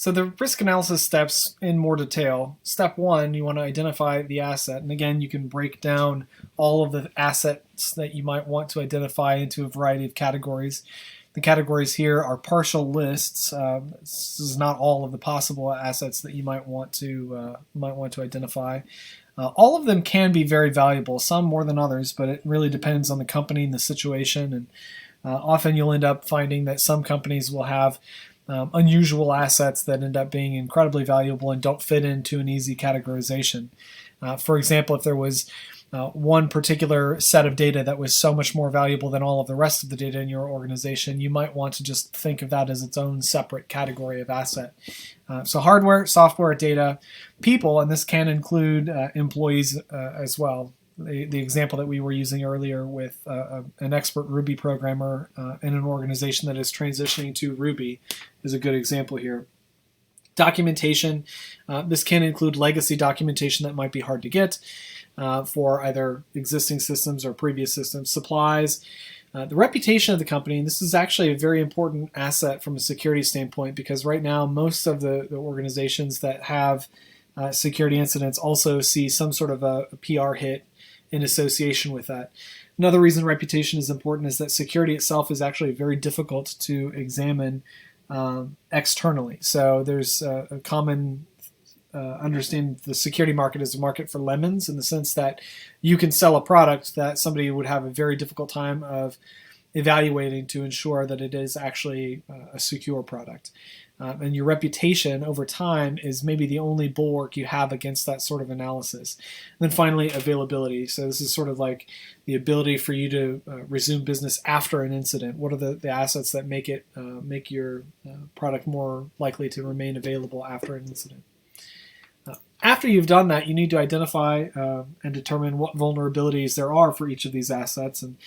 So the risk analysis steps in more detail. Step one, you want to identify the asset. And again, you can break down all of the assets that you might want to identify into a variety of categories. The categories here are partial lists. This is not all of the possible assets that you might want to identify. All of them can be very valuable, some more than others, but it really depends on the company and the situation. And often you'll end up finding that some companies will have unusual assets that end up being incredibly valuable and don't fit into an easy categorization. For example, if there was one particular set of data that was so much more valuable than all of the rest of the data in your organization, you might want to just think of that as its own separate category of asset. So hardware, software, data, people, and this can include employees as well. The example that we were using earlier with an expert Ruby programmer in an organization that is transitioning to Ruby is a good example here. Documentation. This can include legacy documentation that might be hard to get for either existing systems or previous systems. Supplies. The reputation of the company, and this is actually a very important asset from a security standpoint, because right now most of the organizations that have security incidents also see some sort of a PR hit in association with that. Another reason reputation is important is that security itself is actually very difficult to examine externally. So there's a common understanding the security market is a market for lemons, in the sense that you can sell a product that somebody would have a very difficult time of evaluating to ensure that it is actually a secure product. And your reputation over time is maybe the only bulwark you have against that sort of analysis. And then finally, availability. So this is sort of like the ability for you to resume business after an incident. What are the assets that make your product more likely to remain available after an incident? After you've done that, you need to identify and determine what vulnerabilities there are for each of these assets. And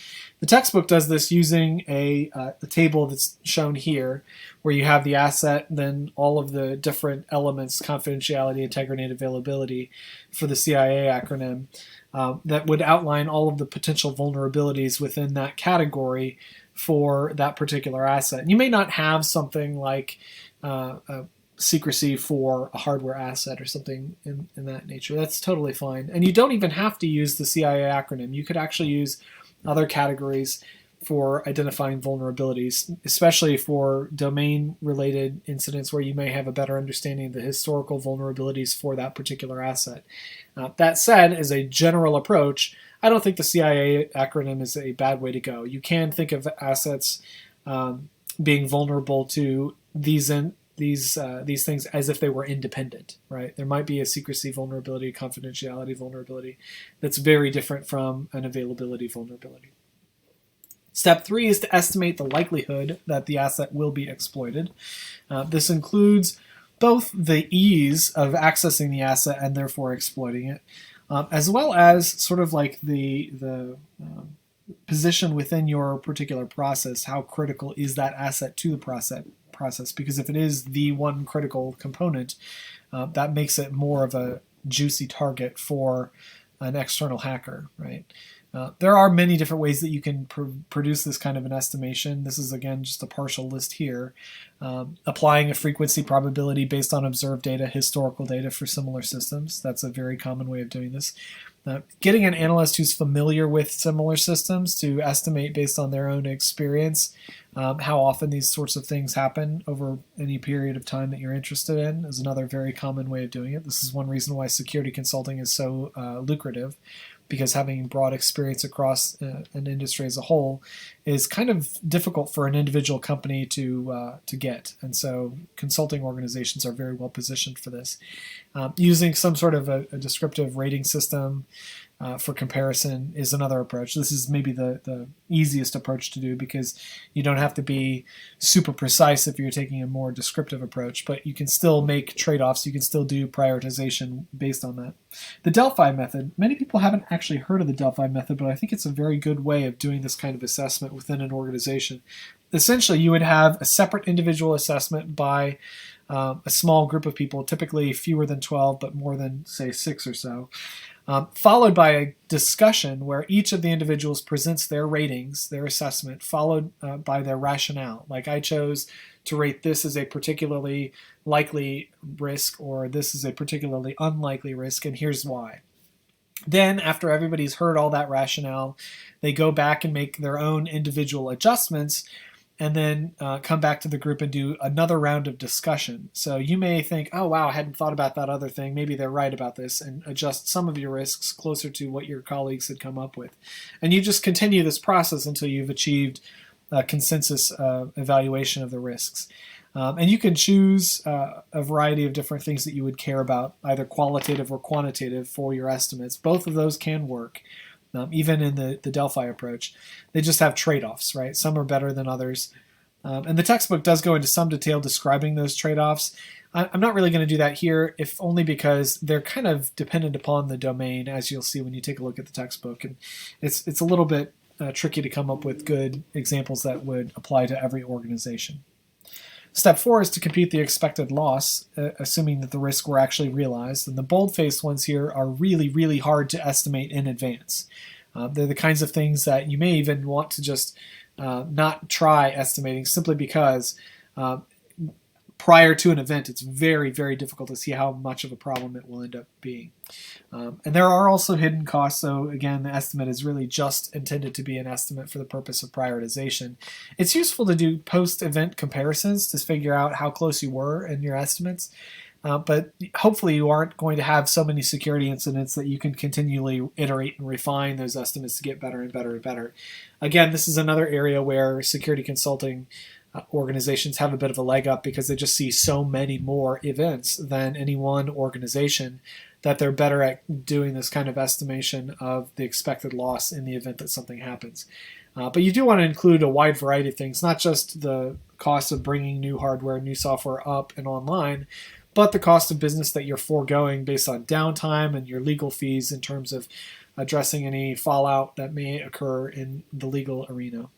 the textbook does this using a table that's shown here, where you have the asset, then all of the different elements, confidentiality, integrity, and availability for the CIA acronym, that would outline all of the potential vulnerabilities within that category for that particular asset. And you may not have something like secrecy for a hardware asset or something in that nature. That's totally fine. And you don't even have to use the CIA acronym. You could actually use other categories for identifying vulnerabilities, especially for domain-related incidents where you may have a better understanding of the historical vulnerabilities for that particular asset. That said, as a general approach, I don't think the CIA acronym is a bad way to go. You can think of assets being vulnerable to these things as if they were independent, right? There might be a secrecy vulnerability, confidentiality vulnerability that's very different from an availability vulnerability. Step 3 is to estimate the likelihood that the asset will be exploited. This includes both the ease of accessing the asset and therefore exploiting it, as well as sort of like the position within your particular process. How critical is that asset to the process? Because if it is the one critical component, that makes it more of a juicy target for an external hacker, right? There are many different ways that you can produce this kind of an estimation. This is, again, just a partial list here. Applying a frequency probability based on observed data, historical data for similar systems. That's a very common way of doing this. Getting an analyst who's familiar with similar systems to estimate based on their own experience how often these sorts of things happen over any period of time that you're interested in is another very common way of doing it. This is one reason why security consulting is so lucrative, because having broad experience across an industry as a whole is kind of difficult for an individual company to get. And so consulting organizations are very well positioned for this. Using some sort of a descriptive rating system for comparison is another approach. This is maybe the easiest approach to do, because you don't have to be super precise if you're taking a more descriptive approach, but you can still make trade-offs. You can still do prioritization based on that. The Delphi method, many people haven't actually heard of the Delphi method, but I think it's a very good way of doing this kind of assessment within an organization. Essentially, you would have a separate individual assessment by a small group of people, typically fewer than 12, but more than, say, 6 or so. Followed by a discussion where each of the individuals presents their ratings, their assessment, followed by their rationale. Like, I chose to rate this as a particularly likely risk, or this is a particularly unlikely risk, and here's why. Then, after everybody's heard all that rationale, they go back and make their own individual adjustments, and then come back to the group and do another round of discussion. So you may think, oh, wow, I hadn't thought about that other thing. Maybe they're right about this, and adjust some of your risks closer to what your colleagues had come up with. And you just continue this process until you've achieved a consensus evaluation of the risks. And you can choose a variety of different things that you would care about, either qualitative or quantitative, for your estimates. Both of those can work, even in the Delphi approach. They just have trade-offs, right? Some are better than others. And the textbook does go into some detail describing those trade-offs. I'm not really going to do that here, if only because they're kind of dependent upon the domain, as you'll see when you take a look at the textbook. And it's a little bit tricky to come up with good examples that would apply to every organization. Step 4 is to compute the expected loss, assuming that the risk were actually realized. And the bold-faced ones here are really, really hard to estimate in advance. They're the kinds of things that you may even want to just not try estimating, simply because prior to an event, it's very, very difficult to see how much of a problem it will end up being. And there are also hidden costs, so again, the estimate is really just intended to be an estimate for the purpose of prioritization. It's useful to do post-event comparisons to figure out how close you were in your estimates, but hopefully you aren't going to have so many security incidents that you can continually iterate and refine those estimates to get better and better and better. Again, this is another area where security consulting organizations have a bit of a leg up, because they just see so many more events than any one organization, that they're better at doing this kind of estimation of the expected loss in the event that something happens. But you do want to include a wide variety of things, not just the cost of bringing new hardware, new software up and online, but the cost of business that you're foregoing based on downtime and your legal fees in terms of addressing any fallout that may occur in the legal arena.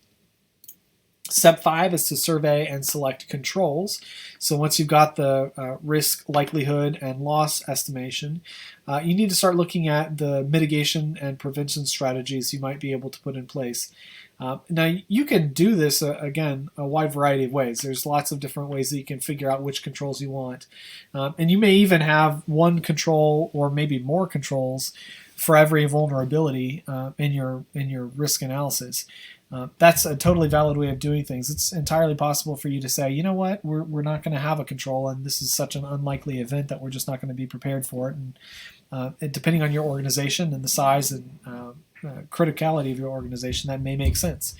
Step 5 is to survey and select controls. So once you've got the risk, likelihood, and loss estimation, you need to start looking at the mitigation and prevention strategies you might be able to put in place. Now, you can do this, again, a wide variety of ways. There's lots of different ways that you can figure out which controls you want. And you may even have one control or maybe more controls for every vulnerability in your risk analysis. That's a totally valid way of doing things. It's entirely possible for you to say, you know what, we're not going to have a control, and this is such an unlikely event that we're just not going to be prepared for it. And depending on your organization and the size and criticality of your organization, that may make sense.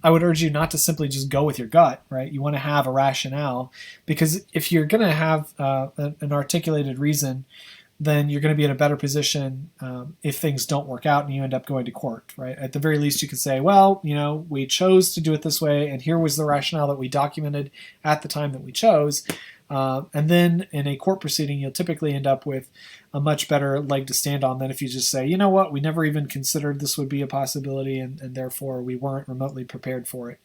I would urge you not to simply just go with your gut, right? You want to have a rationale, because if you're going to have an articulated reason, then you're going to be in a better position if things don't work out and you end up going to court, right? At the very least, you could say, well, we chose to do it this way, and here was the rationale that we documented at the time that we chose. And then in a court proceeding, you'll typically end up with a much better leg to stand on than if you just say, you know what, we never even considered this would be a possibility, and therefore we weren't remotely prepared for it.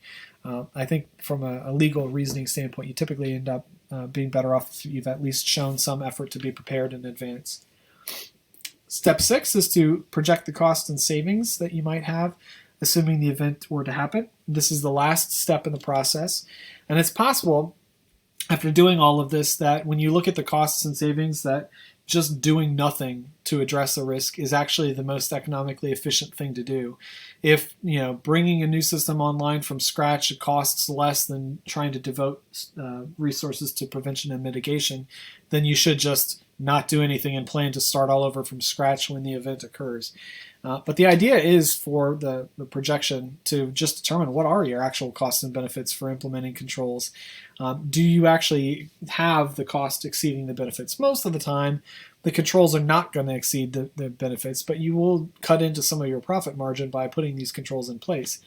I think from a legal reasoning standpoint, you typically end up being better off if you've at least shown some effort to be prepared in advance. Step 6 is to project the cost and savings that you might have, assuming the event were to happen. This is the last step in the process, and it's possible, after doing all of this, that when you look at the costs and savings, that just doing nothing to address a risk is actually the most economically efficient thing to do. If bringing a new system online from scratch costs less than trying to devote resources to prevention and mitigation, then you should just not do anything and plan to start all over from scratch when the event occurs. But the idea is for the projection to just determine what are your actual costs and benefits for implementing controls. Do you actually have the cost exceeding the benefits? Most of the time, the controls are not going to exceed the benefits, but you will cut into some of your profit margin by putting these controls in place.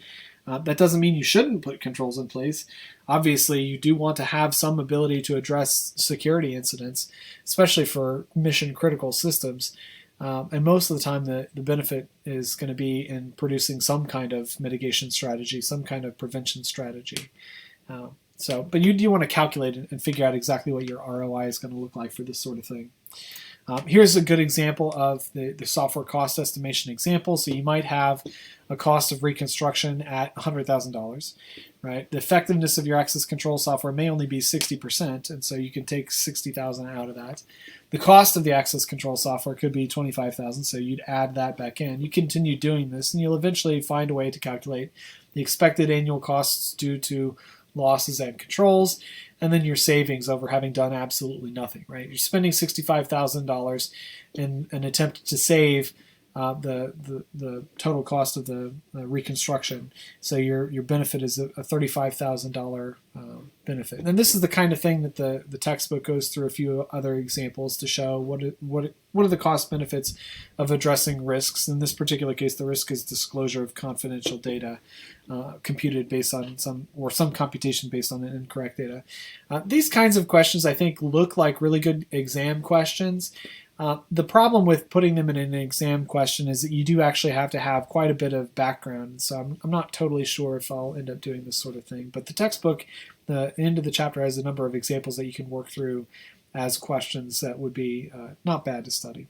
That doesn't mean you shouldn't put controls in place. Obviously, you do want to have some ability to address security incidents, especially for mission-critical systems. And most of the time, the benefit is going to be in producing some kind of mitigation strategy, some kind of prevention strategy. But you do want to calculate and figure out exactly what your ROI is going to look like for this sort of thing. Here's a good example of the software cost estimation example. So you might have a cost of reconstruction at $100,000, right? The effectiveness of your access control software may only be 60%, and so you can take $60,000 out of that. The cost of the access control software could be $25,000, so you'd add that back in. You continue doing this, and you'll eventually find a way to calculate the expected annual costs due to losses and controls, and then your savings over having done absolutely nothing, right? You're spending $65,000 in an attempt to save the total cost of the reconstruction. So your benefit is a $35,000 benefit. And this is the kind of thing that the textbook goes through a few other examples to show what are the cost benefits of addressing risks. In this particular case, the risk is disclosure of confidential data computed based on some computation based on incorrect data. These kinds of questions, I think, look like really good exam questions. The problem with putting them in an exam question is that you do actually have to have quite a bit of background. So I'm not totally sure if I'll end up doing this sort of thing. But the textbook, the end of the chapter, has a number of examples that you can work through as questions that would be not bad to study.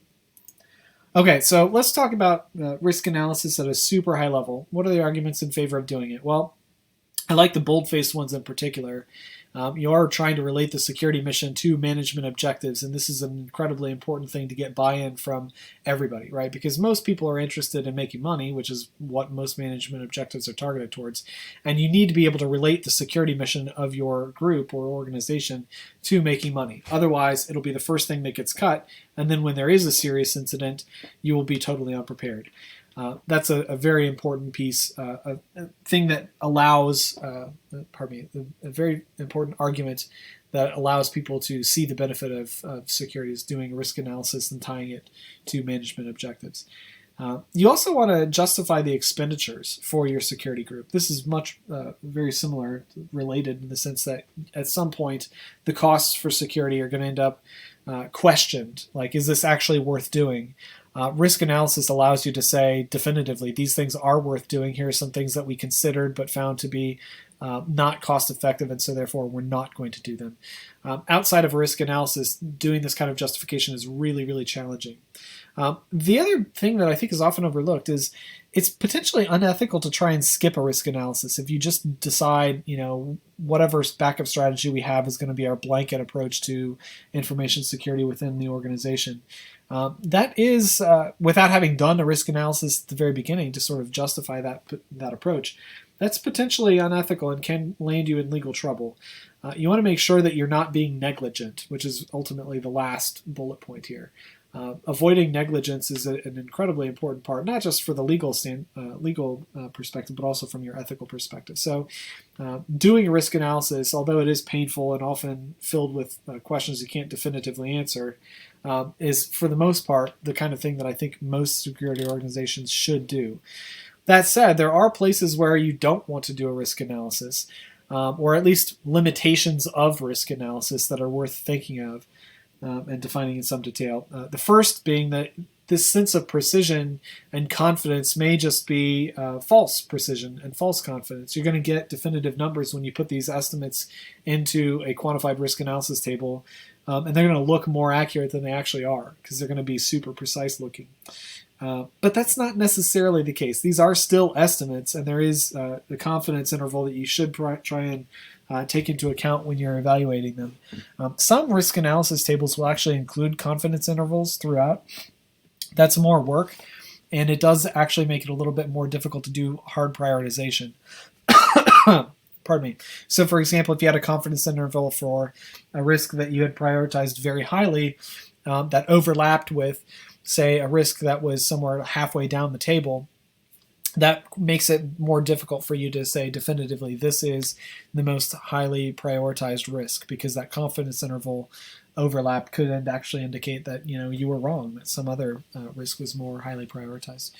Okay, so let's talk about risk analysis at a super high level. What are the arguments in favor of doing it? Well, I like the bold-faced ones in particular. You are trying to relate the security mission to management objectives, and this is an incredibly important thing to get buy-in from everybody, right? Because most people are interested in making money, which is what most management objectives are targeted towards, and you need to be able to relate the security mission of your group or organization to making money. Otherwise, it'll be the first thing that gets cut, and then when there is a serious incident, you will be totally unprepared. That's a very important piece, a thing that allows, a very important argument that allows people to see the benefit of security is doing risk analysis and tying it to management objectives. You also want to justify the expenditures for your security group. This is very similar, related in the sense that at some point the costs for security are going to end up questioned. Like, is this actually worth doing? Risk analysis allows you to say definitively, these things are worth doing. Here are some things that we considered but found to be not cost effective, and so therefore we're not going to do them. Outside of risk analysis, doing this kind of justification is really, really challenging. The other thing that I think is often overlooked is it's potentially unethical to try and skip a risk analysis. If you just decide, whatever backup strategy we have is going to be our blanket approach to information security within the organization. That is, without having done a risk analysis at the very beginning to sort of justify that approach, that's potentially unethical and can land you in legal trouble. You want to make sure that you're not being negligent, which is ultimately the last bullet point here. Avoiding negligence is an incredibly important part, not just for the legal perspective, but also from your ethical perspective. So doing a risk analysis, although it is painful and often filled with questions you can't definitively answer, is for the most part the kind of thing that I think most security organizations should do. That said, there are places where you don't want to do a risk analysis, or at least limitations of risk analysis that are worth thinking of and defining in some detail. The first being that this sense of precision and confidence may just be false precision and false confidence. You're going to get definitive numbers when you put these estimates into a quantified risk analysis table, and they're going to look more accurate than they actually are because they're going to be super precise looking. But that's not necessarily the case. These are still estimates, and there is the confidence interval that you should try and take into account when you're evaluating them. Some risk analysis tables will actually include confidence intervals throughout. That's more work, and it does actually make it a little bit more difficult to do hard prioritization. Pardon me. So, for example, if you had a confidence interval for a risk that you had prioritized very highly that overlapped with, say, a risk that was somewhere halfway down the table, that makes it more difficult for you to say definitively this is the most highly prioritized risk, because that confidence interval overlap could actually indicate that you were wrong, that some other risk was more highly prioritized.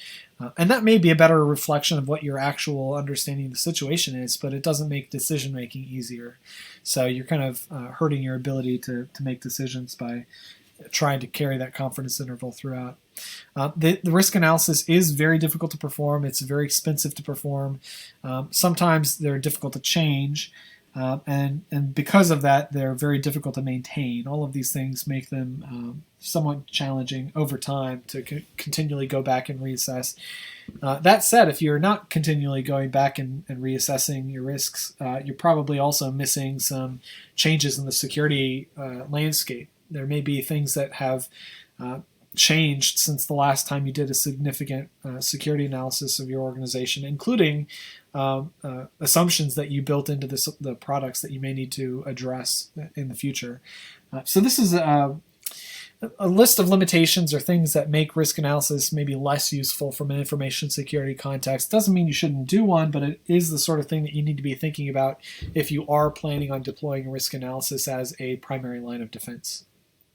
And that may be a better reflection of what your actual understanding of the situation is, but it doesn't make decision making easier. So you're kind of hurting your ability to make decisions by trying to carry that confidence interval throughout. The risk analysis is very difficult to perform. It's very expensive to perform. Sometimes they're difficult to change. And because of that, they're very difficult to maintain. All of these things make them somewhat challenging over time to continually go back and reassess. That said, if you're not continually going back and reassessing your risks, you're probably also missing some changes in the security landscape. There may be things that have changed since the last time you did a significant security analysis of your organization, including assumptions that you built into the products that you may need to address in the future. So this is a list of limitations or things that make risk analysis maybe less useful from an information security context. Doesn't mean you shouldn't do one, but it is the sort of thing that you need to be thinking about if you are planning on deploying risk analysis as a primary line of defense.